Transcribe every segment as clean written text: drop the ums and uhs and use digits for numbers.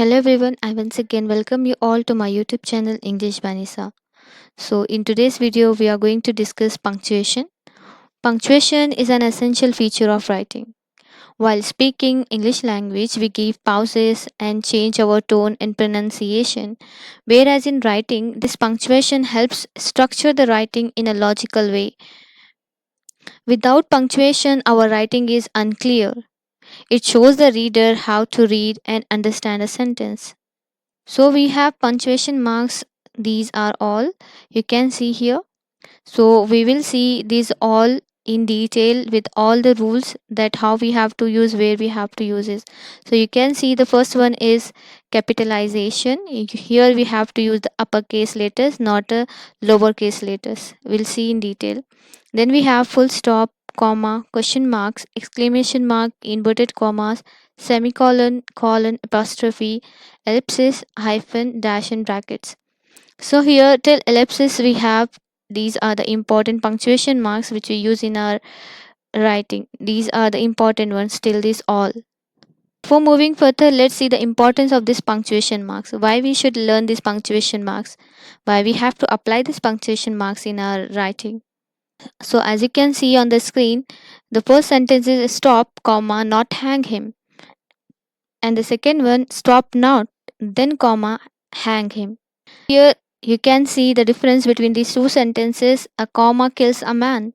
Hello everyone, I once again welcome you all to my YouTube channel English Vanessa. So in today's video we are going to discuss punctuation. Punctuation is an essential feature of writing. While speaking English language, we give pauses and change our tone and pronunciation. Whereas in writing, this punctuation helps structure the writing in a logical way. Without punctuation, our writing is unclear. It shows the reader how to read and understand a sentence. So we have punctuation marks. These are all you can see here. So we will see these all in detail with all the rules that how we have to use, where we have to use it. So you can see the first one is capitalization. Here we have to use the uppercase letters, not the lowercase letters. We'll see in detail. Then we have full stop, comma, question marks, exclamation mark, inverted commas, semicolon, colon, apostrophe, ellipsis, hyphen, dash, and brackets. So here till ellipsis we have these are the important punctuation marks which we use in our writing. These are the important ones till this all. Before moving further, let's see the importance of this punctuation marks. Why we should learn these punctuation marks. Why we have to apply these punctuation marks in our writing. So as you can see on the screen, the first sentence is stop, comma, not hang him. And the second one, stop not, then comma, hang him. Here you can see the difference between these two sentences. A comma kills a man.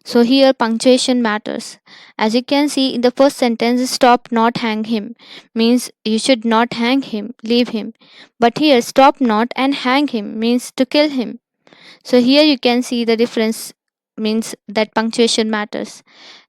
So here punctuation matters. As you can see in the first sentence, stop not hang him means you should not hang him, leave him. But here stop not and hang him means to kill him. So here you can see the difference means that punctuation matters.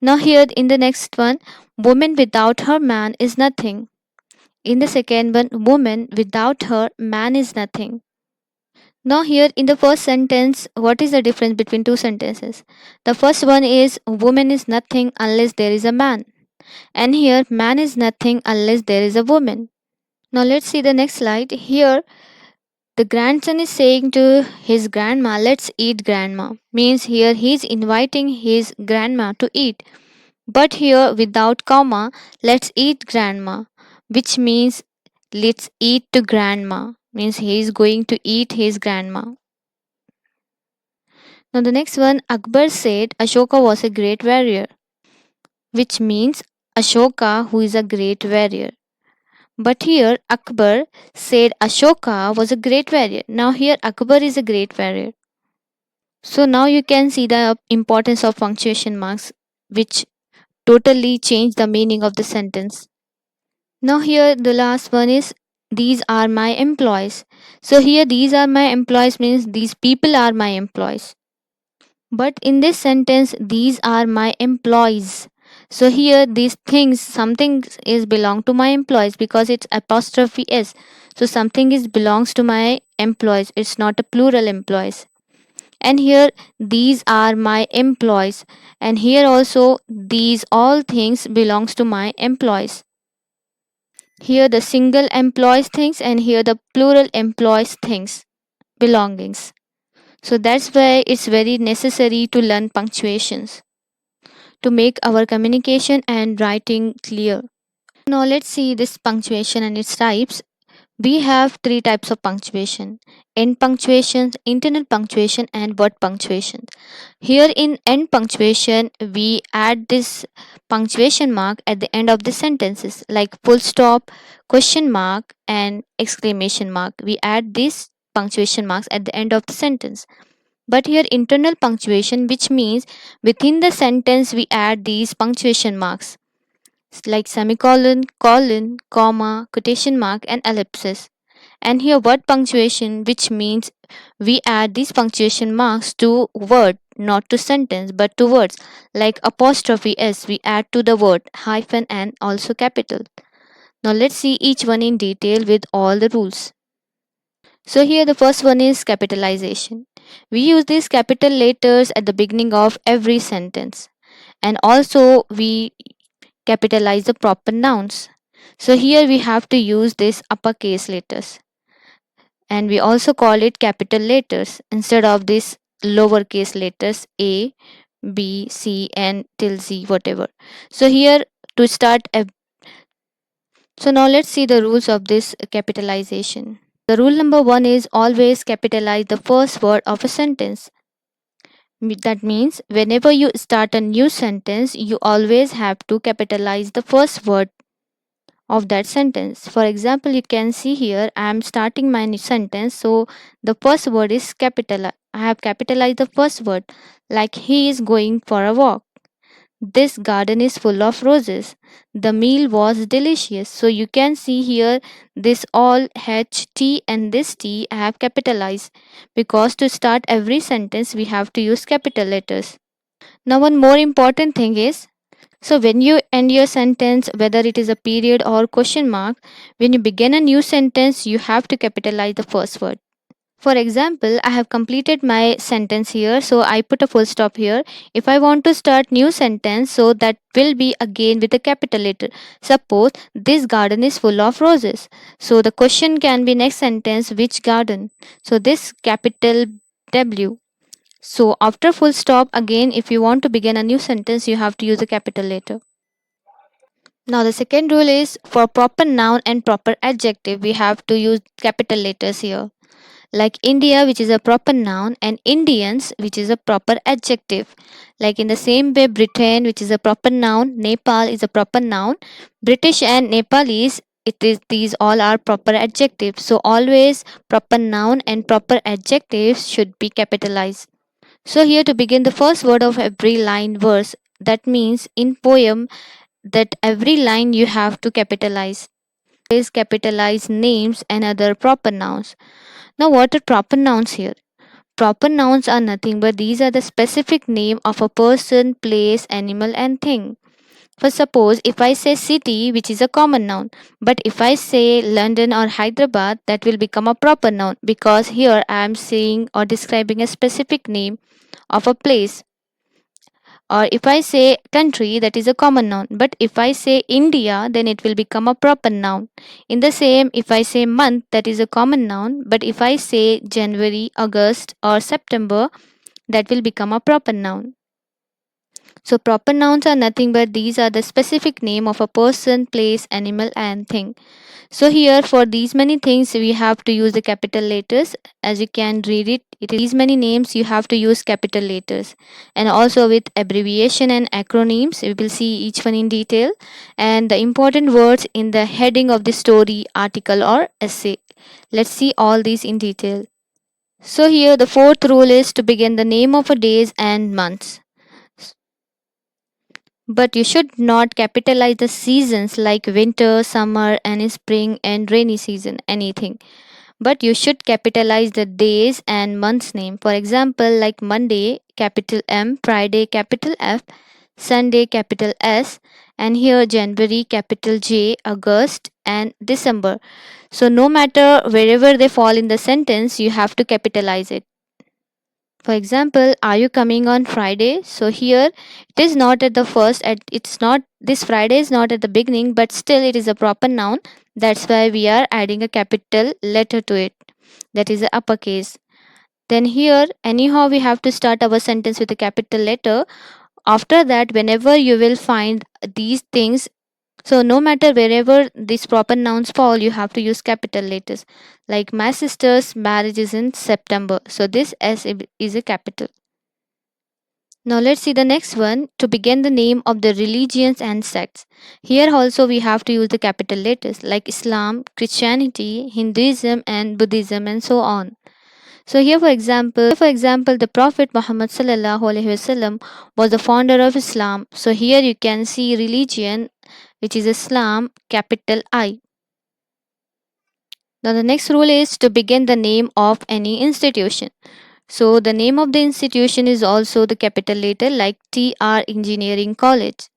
Now here in the next one, woman without her man is nothing. In the second one, woman without her man is nothing. Now, here in the first sentence, what is the difference between two sentences? The first one is woman is nothing unless there is a man, and here man is nothing unless there is a woman. Now, let's see the next slide. Here, the grandson is saying to his grandma, let's eat, grandma. Means here he is inviting his grandma to eat. But here, without comma, let's eat, grandma, which means let's eat to grandma. Means he is going to eat his grandma. Now, the next one, Akbar said Ashoka was a great warrior, which means Ashoka, who is a great warrior. But here, Akbar said Ashoka was a great warrior. Now, here, Akbar is a great warrior. So, now you can see the importance of punctuation marks, which totally change the meaning of the sentence. Now, here, the last one is these are my employees. So, here, these are my employees means these people are my employees. But in this sentence, these are my employees. So here these things, something is belong to my employees because it's apostrophe s. So something is belongs to my employees. It's not a plural employees. And here these are my employees. And here also these all things belongs to my employees. Here the single employees things and here the plural employees things belongings. So that's why it's very necessary to learn punctuations to make our communication and writing clear. Now let's see this punctuation and its types. We have three types of punctuation: end punctuation, internal punctuation, and word punctuation. Here in end punctuation, we add this punctuation mark at the end of the sentences like full stop, question mark, and exclamation mark. We add these punctuation marks at the end of the sentence. But here internal punctuation, which means within the sentence we add these punctuation marks like semicolon, colon, comma, quotation mark, and ellipsis. And here word punctuation, which means we add these punctuation marks to word, not to sentence, but to words like apostrophe s we add to the word, hyphen, and also capital. Now let's see each one in detail with all the rules. So here the first one is capitalization. We use these capital letters at the beginning of every sentence. And also we capitalize the proper nouns. So here we have to use this uppercase letters. And we also call it capital letters instead of this lowercase letters A, B, C, and till Z, whatever. So here to start So now let's see the rules of this capitalization. The rule number 1 is always capitalize the first word of a sentence. That means whenever you start a new sentence, you always have to capitalize the first word of that sentence. For example, you can see here I am starting my new sentence, so the first word is capital. I have capitalized the first word, like he is going for a walk. This garden is full of roses. The meal was delicious. So you can see here this all H T and this T I have capitalized, because to start every sentence we have to use capital letters. Now one more important thing is, so when you end your sentence, whether it is a period or question mark, when you begin a new sentence, you have to capitalize the first word. For example, I have completed my sentence here, so I put a full stop here. If I want to start new sentence, so that will be again with a capital letter. Suppose this garden is full of roses. So the question can be next sentence, which garden? So this capital W. So after full stop, again if you want to begin a new sentence, you have to use a capital letter. Now the second rule is, for proper noun and proper adjective, we have to use capital letters here. Like India, which is a proper noun, and Indians, which is a proper adjective. Like in the same way, Britain, which is a proper noun, Nepal is a proper noun, British and Nepalese, it is these all are proper adjectives. So always proper noun and proper adjectives should be capitalized. So here to begin the first word of every line verse, that means in poem that every line you have to capitalize. Always capitalize names and other proper nouns. Now what are proper nouns here? Proper nouns are nothing but these are the specific name of a person, place, animal and thing. For suppose if I say city, which is a common noun, but if I say London or Hyderabad, that will become a proper noun, because here I am saying or describing a specific name of a place. Or if I say country, that is a common noun, but if I say India, then it will become a proper noun. In the same, if I say month, that is a common noun, but if I say January, August or September, that will become a proper noun. So proper nouns are nothing but these are the specific name of a person, place, animal and thing. So here for these many things we have to use the capital letters. As you can read it, it is these many names you have to use capital letters. And also with abbreviation and acronyms, we will see each one in detail. And the important words in the heading of the story, article or essay. Let's see all these in detail. So here the fourth rule is to begin the name of a days and months. But you should not capitalize the seasons like winter, summer, and spring and rainy season, anything. But you should capitalize the days and months name. For example, like Monday, capital M, Friday, capital F, Sunday, capital S, and here January, capital J, August, and December. So no matter wherever they fall in the sentence, you have to capitalize it. For example, are you coming on Friday? So here it is not at the first, it's not, this Friday is not at the beginning, but still it is a proper noun. That's why we are adding a capital letter to it. That is the uppercase. Then here, anyhow, we have to start our sentence with a capital letter. After that, whenever you will find these things, so no matter wherever these proper nouns fall, you have to use capital letters. Like my sister's marriage is in September. So this is a capital. Now let's see the next one, to begin the name of the religions and sects. Here also we have to use the capital letters like Islam, Christianity, Hinduism and Buddhism and so on. So here for example the Prophet Muhammad sallallahu alaihi wasallam was the founder of Islam. So here you can see religion, which is Islam, capital I. Now the next rule is to begin the name of any institution. So the name of the institution is also the capital letter like TR Engineering College.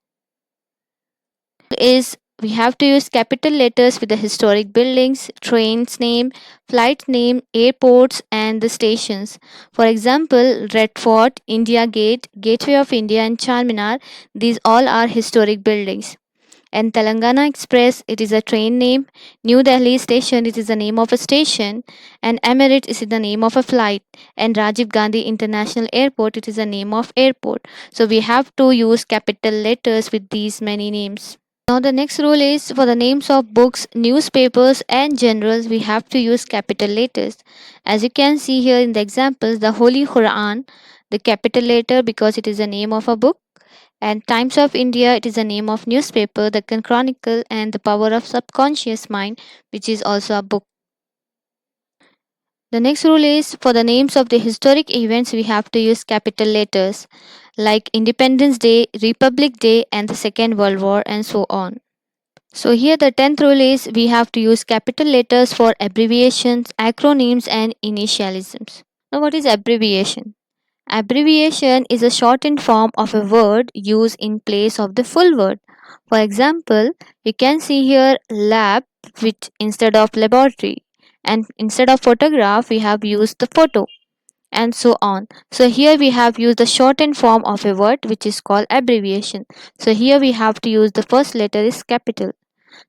Is we have to use capital letters with the historic buildings, trains name, flight name, airports and the stations. For example, Red Fort, India Gate, Gateway of India and Charminar, these all are historic buildings. And Telangana Express, it is a train name. New Delhi Station, it is the name of a station. And Emirates is the name of a flight. And Rajiv Gandhi International Airport, it is the name of airport. So we have to use capital letters with these many names. Now the next rule is for the names of books, newspapers and journals we have to use capital letters. As you can see here in the examples, the Holy Quran, the capital letter because it is the name of a book, and Times of India, it is the name of newspaper, the Chronicle and the Power of Subconscious Mind, which is also a book. The next rule is for the names of the historic events we have to use capital letters like Independence Day, Republic Day and the Second World War and so on. So here the 10th rule is we have to use capital letters for abbreviations, acronyms and initialisms. Now what is abbreviation? Abbreviation is a shortened form of a word used in place of the full word. For example, you can see here lab which instead of laboratory, and instead of photograph we have used the photo and so on. So here we have used the shortened form of a word which is called abbreviation. So here we have to use the first letter is capital.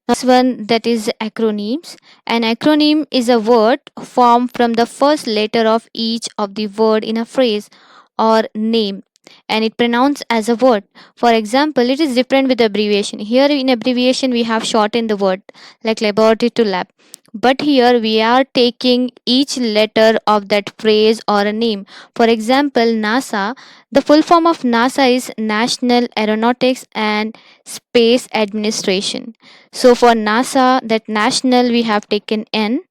Next one that is acronyms. An acronym is a word formed from the first letter of each of the word in a phrase or name and it pronounced as a word. For example, it is different with abbreviation. Here in abbreviation we have shortened the word like laboratory to lab. But here we are taking each letter of that phrase or a name. For example, NASA, the full form of NASA is National Aeronautics and Space Administration. So for NASA, that national we have taken N,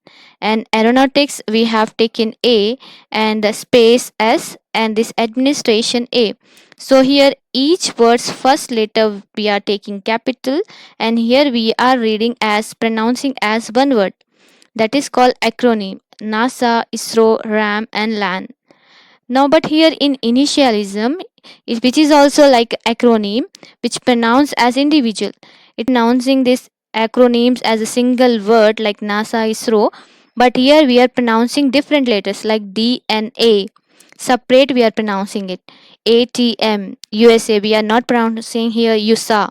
and aeronautics we have taken A, and the space S, and this administration A. So here each word's first letter we are taking capital, and here we are reading as pronouncing as one word. That is called acronym. NASA, ISRO, RAM, and LAN. Now, but here in initialism, which is also like acronym, which pronounced as individual, it pronouncing this acronyms as a single word like NASA, ISRO, but here we are pronouncing different letters like D and A. Separate we are pronouncing it. ATM, USA, we are not pronouncing here USA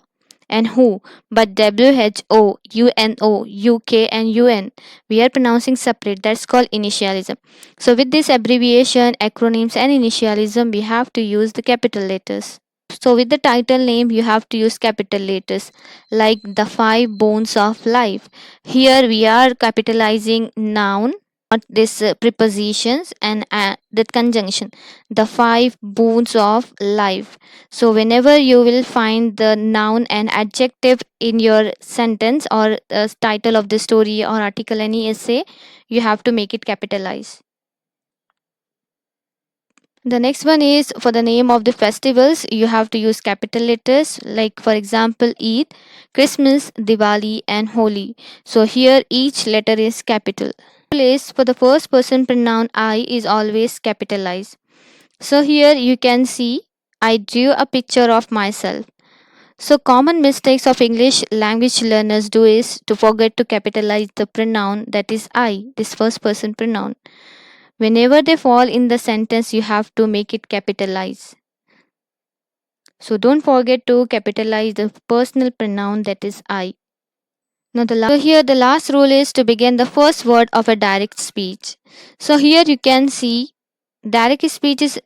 and WHO, but WHO, UNO, UK, and UN. We are pronouncing separate. That's called initialism. So, with this abbreviation, acronyms, and initialism, we have to use the capital letters. So, with the title name, you have to use capital letters like the five bones of life. Here, we are capitalizing noun, not this prepositions and the conjunction, the five boons of life. So whenever you will find the noun and adjective in your sentence or title of the story or article, any essay, you have to make it capitalized. The next one is for the name of the festivals, you have to use capital letters like for example Eid, Christmas, Diwali and Holi. So here each letter is capital. Place for the first person pronoun I is always capitalized. So here you can see I drew a picture of myself. So common mistakes of English language learners do is to forget to capitalize the pronoun that is I, this first person pronoun. Whenever they fall in the sentence, you have to make it capitalize. So don't forget to capitalize the personal pronoun that is I. Now so here the last rule is to begin the first word of a direct speech. So here you can see direct speech is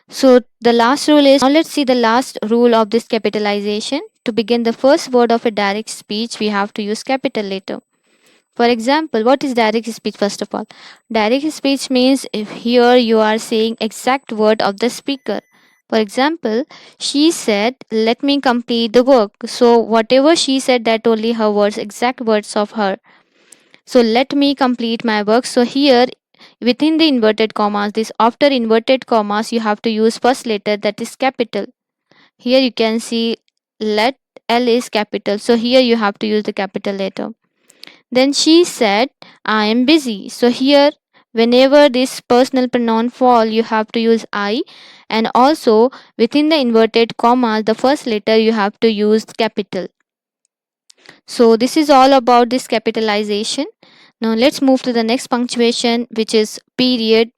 so the last rule is now let's see the last rule of this capitalization. To begin the first word of a direct speech, we have to use capital letter. For example, what is direct speech first of all? Direct speech means if here you are saying exact word of the speaker. For example, she said, let me complete the work. So whatever she said, that only her words, exact words of her. So let me complete my work. So here within the inverted commas, this after inverted commas, you have to use first letter that is capital. Here you can see let L is capital. So here you have to use the capital letter. Then she said, I am busy. So here, whenever this personal pronoun fall, you have to use I. And also, within the inverted commas, the first letter you have to use capital. So this is all about this capitalization. Now let's move to the next punctuation, which is period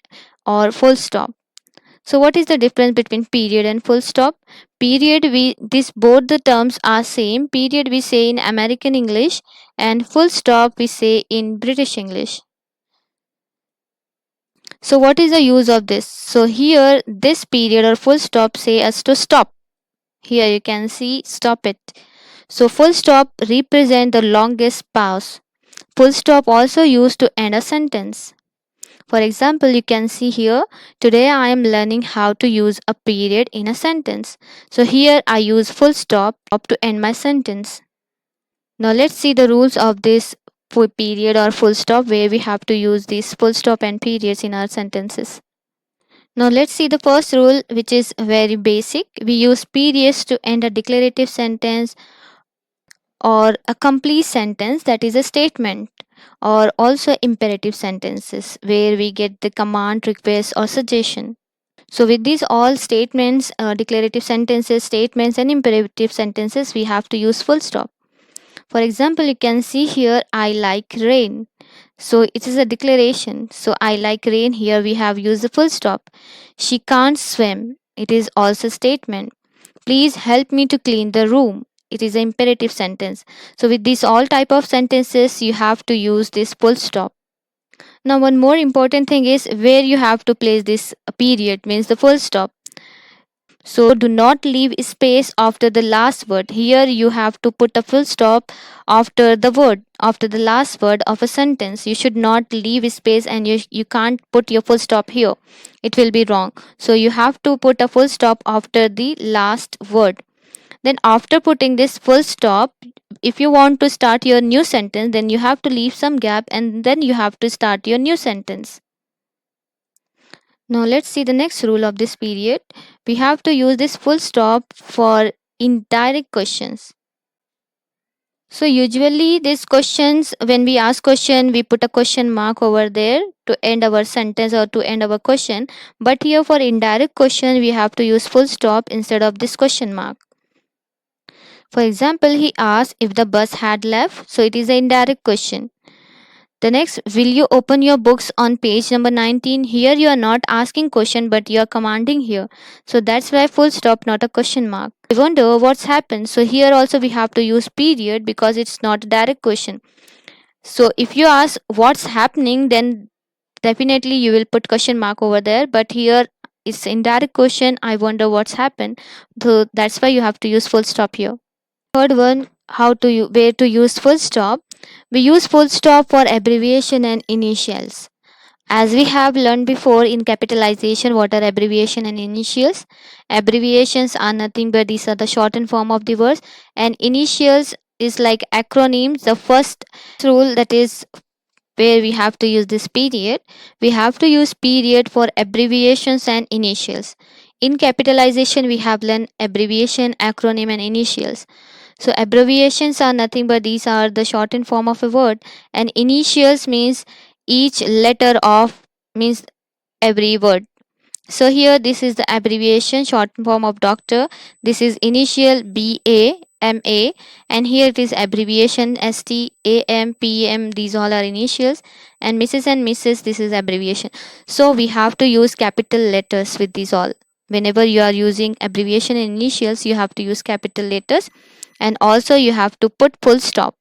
or full stop. So what is the difference between period and full stop? Period we this both the terms are same. Period we say in American English and full stop we say in British English. So what is the use of this? So here this period or full stop say us to stop. Here you can see stop it. So full stop represent the longest pause. Full stop also used to end a sentence. For example, you can see here, today I am learning how to use a period in a sentence. So here I use full stop to end my sentence. Now let's see the rules of this period or full stop, where we have to use these full stop and periods in our sentences. Now let's see the first rule, which is very basic. We use periods to end a declarative sentence or a complete sentence, that is a statement, or also imperative sentences where we get the command, request or suggestion. So with these all statements, declarative sentences, statements and imperative sentences, we have to use full stop. For example, you can see here, I like rain. So it is a declaration. So I like rain, here we have used the full stop. She can't swim. It is also a statement. Please help me to clean the room. It is an imperative sentence. So with these all type of sentences, you have to use this full stop. Now one more important thing is where you have to place this period, means the full stop. So do not leave space after the last word. Here you have to put a full stop after the word, after the last word of a sentence. You should not leave space, and you can't put your full stop here. It will be wrong. So you have to put a full stop after the last word. Then after putting this full stop, if you want to start your new sentence, then you have to leave some gap and then you have to start your new sentence. Now let's see the next rule of this period. We have to use this full stop for indirect questions. So usually these questions, when we ask question, we put a question mark over there to end our sentence or to end our question. But here for indirect question, we have to use full stop instead of this question mark. For example, he asked if the bus had left. So it is an indirect question. The next, will you open your books on page number 19? Here you are not asking question but you are commanding here. So that's why full stop, not a question mark. I wonder what's happened. So here also we have to use period because it's not a direct question. So if you ask what's happening, then definitely you will put question mark over there. But here it's indirect question. I wonder what's happened. So that's why you have to use full stop here. Third one, where to use full stop. We use full stop for abbreviation and initials. As we have learned before in capitalization, what are abbreviation and initials? Abbreviations are nothing but these are the shortened form of the words, and initials is like acronyms. The first rule, that is where we have to use this period. We have to use period for abbreviations and initials. In capitalization, we have learned abbreviation, acronym and initials. So abbreviations are nothing but these are the shortened form of a word, and initials means each letter of, means every word. So here this is the abbreviation, short form of doctor. This is initial BA, MA, and here it is abbreviation ST, AM, PM. These all are initials, and Mrs. and Mrs. This is abbreviation. So we have to use capital letters with these all. Whenever you are using abbreviation and initials, you have to use capital letters, and also you have to put full stop.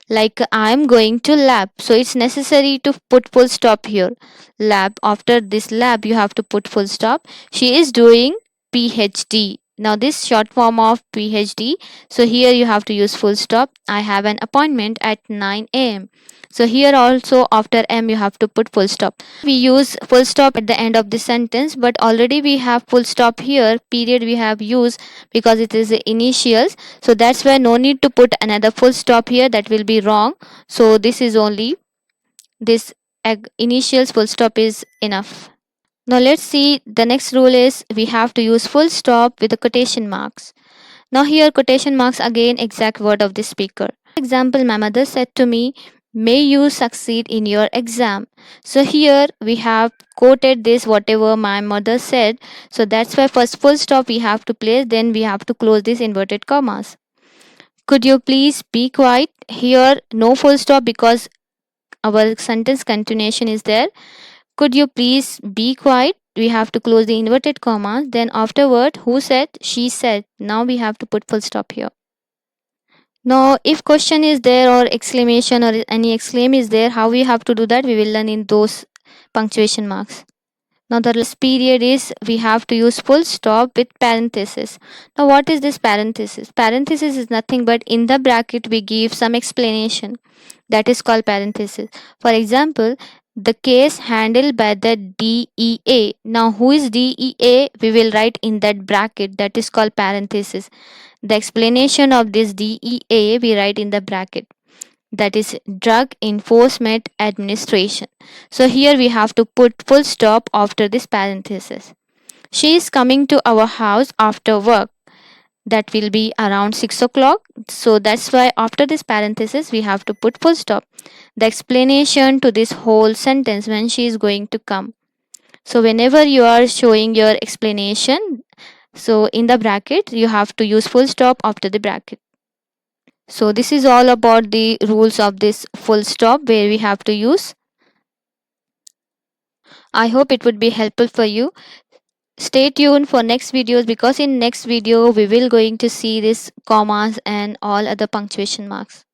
Like I'm going to lab, so it's necessary to put full stop here. Lab, after this lab you have to put full stop. She is doing PhD. Now this short form of PhD, so here you have to use full stop. I have an appointment at 9 a.m. So here also after M you have to put full stop. We use full stop at the end of the sentence, but already we have full stop here. Period we have used because it is the initials. So that's why no need to put another full stop here, that will be wrong. So this is only this initials full stop is enough. Now let's see, the next rule is we have to use full stop with the quotation marks. Now here quotation marks, again exact word of the speaker. For example, my mother said to me, may you succeed in your exam. So here we have quoted this whatever my mother said. So that's why first full stop we have to place, then we have to close these inverted commas. Could you please be quiet? Here no full stop because our sentence continuation is there. Could you please be quiet? We have to close the inverted commas. Then afterward, who said? She said. Now we have to put full stop here. Now, if question is there or exclamation or any exclaim is there, how we have to do that? We will learn in those punctuation marks. Now the last period is we have to use full stop with parenthesis. Now what is this parenthesis? Parenthesis is nothing but in the bracket we give some explanation, that is called parenthesis. For example, the case handled by the DEA. Now who is DEA? We will write in that bracket, that is called parenthesis. The explanation of this DEA we write in the bracket, that is Drug Enforcement Administration. So here we have to put full stop after this parenthesis. She is coming to our house after work. That will be around 6 o'clock. So that's why after this parenthesis we have to put full stop. The explanation to this whole sentence, when she is going to come. So whenever you are showing your explanation, so in the bracket you have to use full stop after the bracket. So this is all about the rules of this full stop where we have to use. I hope it would be helpful for you. Stay tuned for next videos, because in next video we will going to see this commas and all other punctuation marks.